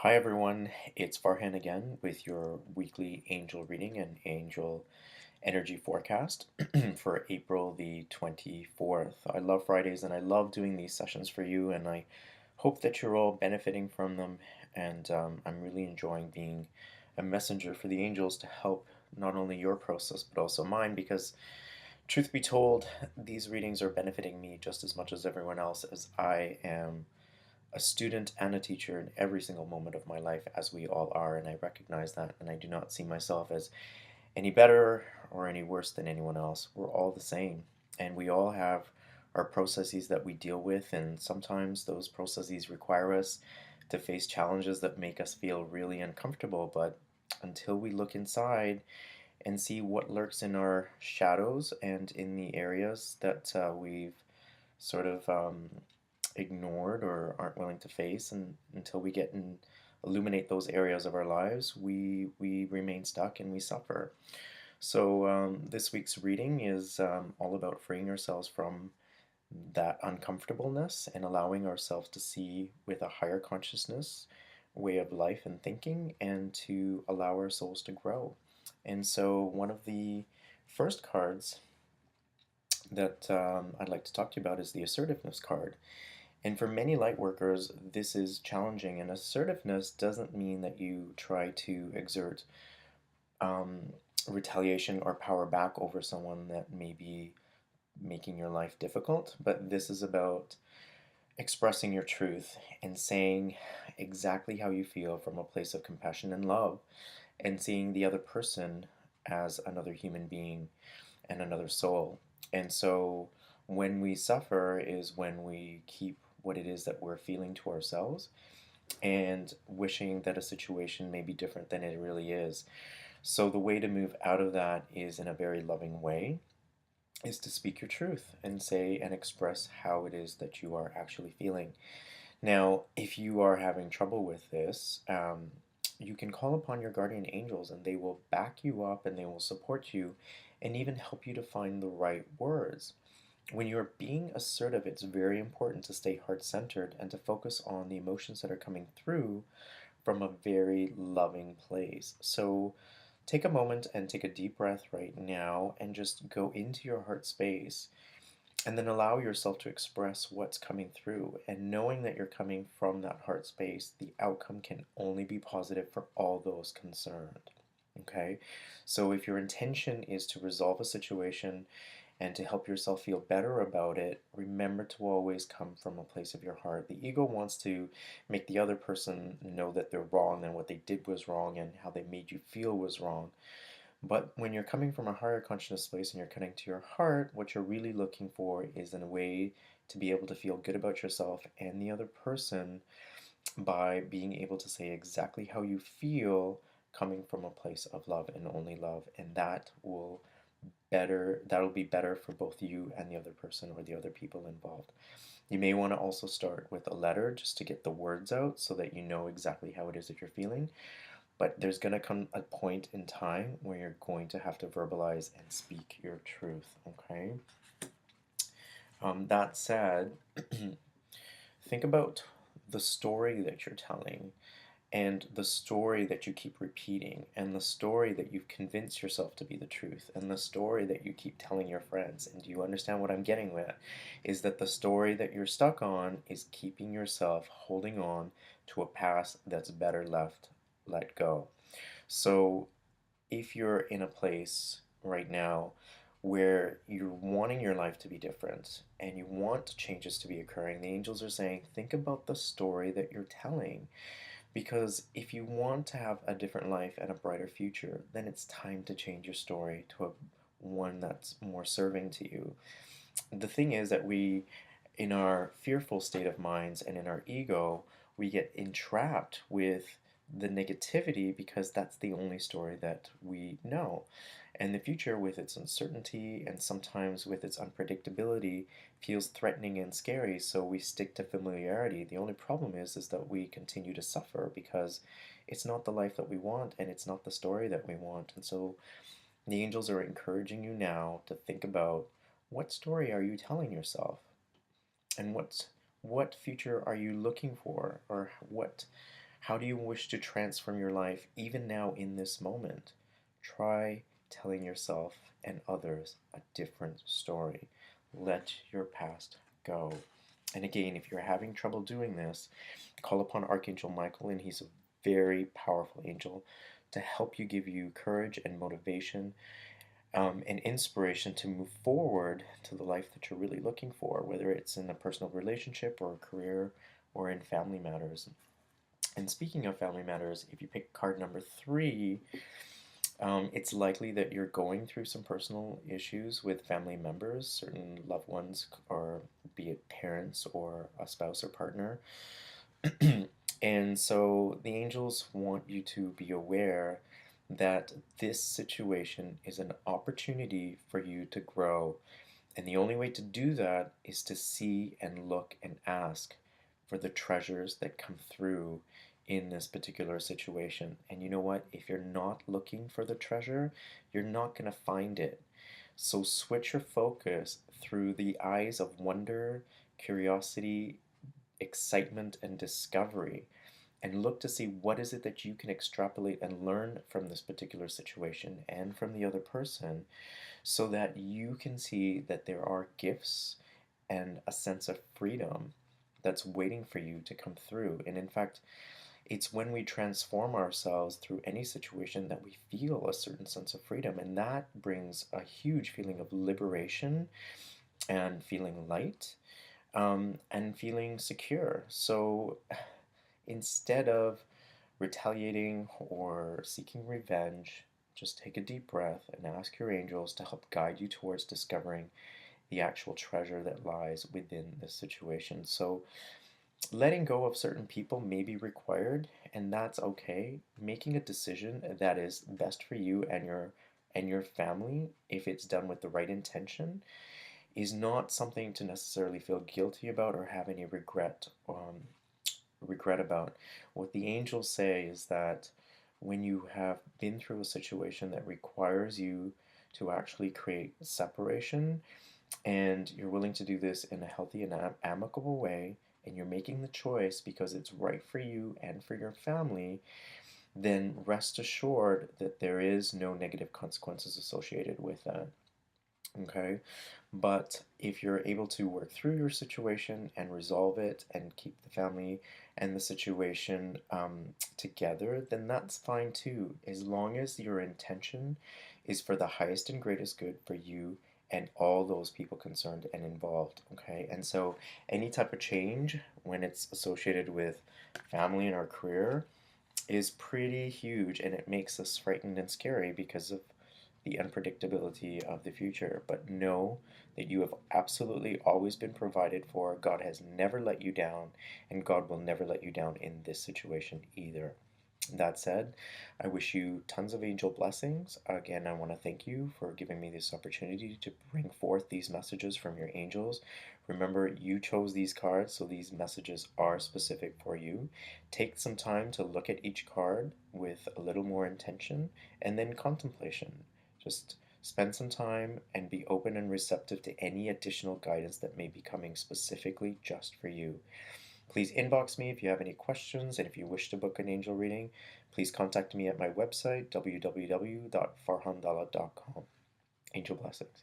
Hi everyone, it's Farhan again with your weekly angel reading and angel energy forecast for April the 24th. I love Fridays and I love doing these sessions for you, and I hope that you're all benefiting from them. And I'm really enjoying being a messenger for the angels to help not only your process but also mine, because truth be told, these readings are benefiting me just as much as everyone else, as I am a student and a teacher in every single moment of my life, as we all are, and I recognize that, and I do not see myself as any better or any worse than anyone else. We're all the same, and we all have our processes that we deal with, and sometimes those processes require us to face challenges that make us feel really uncomfortable, but until we look inside and see what lurks in our shadows and in the areas that we've sort of ignored or aren't willing to face, and until we get and illuminate those areas of our lives, we remain stuck and we suffer. So this week's reading is all about freeing ourselves from that uncomfortableness and allowing ourselves to see with a higher consciousness way of life and thinking, and to allow our souls to grow. And so one of the first cards that I'd like to talk to you about is the assertiveness card. And for many light workers, this is challenging. And assertiveness doesn't mean that you try to exert um, retaliation or power back over someone that may be making your life difficult, but this is about expressing your truth and saying exactly how you feel from a place of compassion and love, and seeing the other person as another human being and another soul. And so when we suffer is when we keep what it is that we're feeling to ourselves and wishing that a situation may be different than it really is. So the way to move out of that is in a very loving way, is to speak your truth and say and express how it is that you are actually feeling. Now, if you are having trouble with this, you can call upon your guardian angels, and they will back you up and they will support you and even help you to find the right words. When you're being assertive, it's very important to stay heart centered and to focus on the emotions that are coming through from a very loving place. So take a moment and take a deep breath right now and just go into your heart space, and then allow yourself to express what's coming through. And knowing that you're coming from that heart space, the outcome can only be positive for all those concerned. Okay? So if your intention is to resolve a situation and to help yourself feel better about it, remember to always come from a place of your heart. The ego wants to make the other person know that they're wrong and what they did was wrong and how they made you feel was wrong. But when you're coming from a higher consciousness place and you're connecting to your heart, what you're really looking for is in a way to be able to feel good about yourself and the other person by being able to say exactly how you feel, coming from a place of love and only love. And that'll be better for both you and the other person or the other people involved. You may want to also start with a letter just to get the words out so that you know exactly how it is that you're feeling. But there's going to come a point in time where you're going to have to verbalize and speak your truth, okay? That said, think about the story that you're telling, and the story that you keep repeating, and the story that you've convinced yourself to be the truth, and the story that you keep telling your friends. And do you understand what I'm getting with? Is that the story that you're stuck on is keeping yourself holding on to a past that's better left let go. So if you're in a place right now where you're wanting your life to be different and you want changes to be occurring, the angels are saying, think about the story that you're telling. Because if you want to have a different life and a brighter future, then it's time to change your story to one that's more serving to you. The thing is that in our fearful state of minds and in our ego, we get entrapped with the negativity because that's the only story that we know. And the future, with its uncertainty and sometimes with its unpredictability, feels threatening and scary, so we stick to familiarity. The only problem is that we continue to suffer because it's not the life that we want and it's not the story that we want. And so the angels are encouraging you now to think about, what story are you telling yourself? And what future are you looking for? Or How do you wish to transform your life even now in this moment? Try telling yourself and others a different story. Let your past go. And again, if you're having trouble doing this, call upon Archangel Michael, and he's a very powerful angel to help you, give you courage and motivation and inspiration to move forward to the life that you're really looking for, whether it's in a personal relationship or a career or in family matters. And speaking of family matters, if you pick card number 3, it's likely that you're going through some personal issues with family members, certain loved ones, or be it parents or a spouse or partner. And so the angels want you to be aware that this situation is an opportunity for you to grow. And the only way to do that is to see and look and ask for the treasures that come through in this particular situation. And you know what? If you're not looking for the treasure, you're not going to find it. So switch your focus through the eyes of wonder, curiosity, excitement, and discovery, and look to see what is it that you can extrapolate and learn from this particular situation and from the other person, so that you can see that there are gifts and a sense of freedom that's waiting for you to come through. And in fact, it's when we transform ourselves through any situation that we feel a certain sense of freedom, and that brings a huge feeling of liberation and feeling light, and feeling secure. So instead of retaliating or seeking revenge, just take a deep breath and ask your angels to help guide you towards discovering the actual treasure that lies within this situation. So, letting go of certain people may be required, and that's okay. Making a decision that is best for you and your family, if it's done with the right intention, is not something to necessarily feel guilty about or have any regret about. What the angels say is that when you have been through a situation that requires you to actually create separation, and you're willing to do this in a healthy and amicable way, and you're making the choice because it's right for you and for your family, then rest assured that there is no negative consequences associated with that. Okay? But if you're able to work through your situation and resolve it and keep the family and the situation together, then that's fine too, as long as your intention is for the highest and greatest good for you and all those people concerned and involved. Okay? And so, any type of change when it's associated with family and our career is pretty huge, and it makes us frightened and scary because of the unpredictability of the future. But know that you have absolutely always been provided for. God has never let you down, and God will never let you down in this situation either. That said, I wish you tons of angel blessings. Again, I want to thank you for giving me this opportunity to bring forth these messages from your angels. Remember, you chose these cards, so these messages are specific for you. Take some time to look at each card with a little more intention and then contemplation. Just spend some time and be open and receptive to any additional guidance that may be coming specifically just for you. Please inbox me if you have any questions, and if you wish to book an angel reading, please contact me at my website, www.farhandala.com. Angel blessings.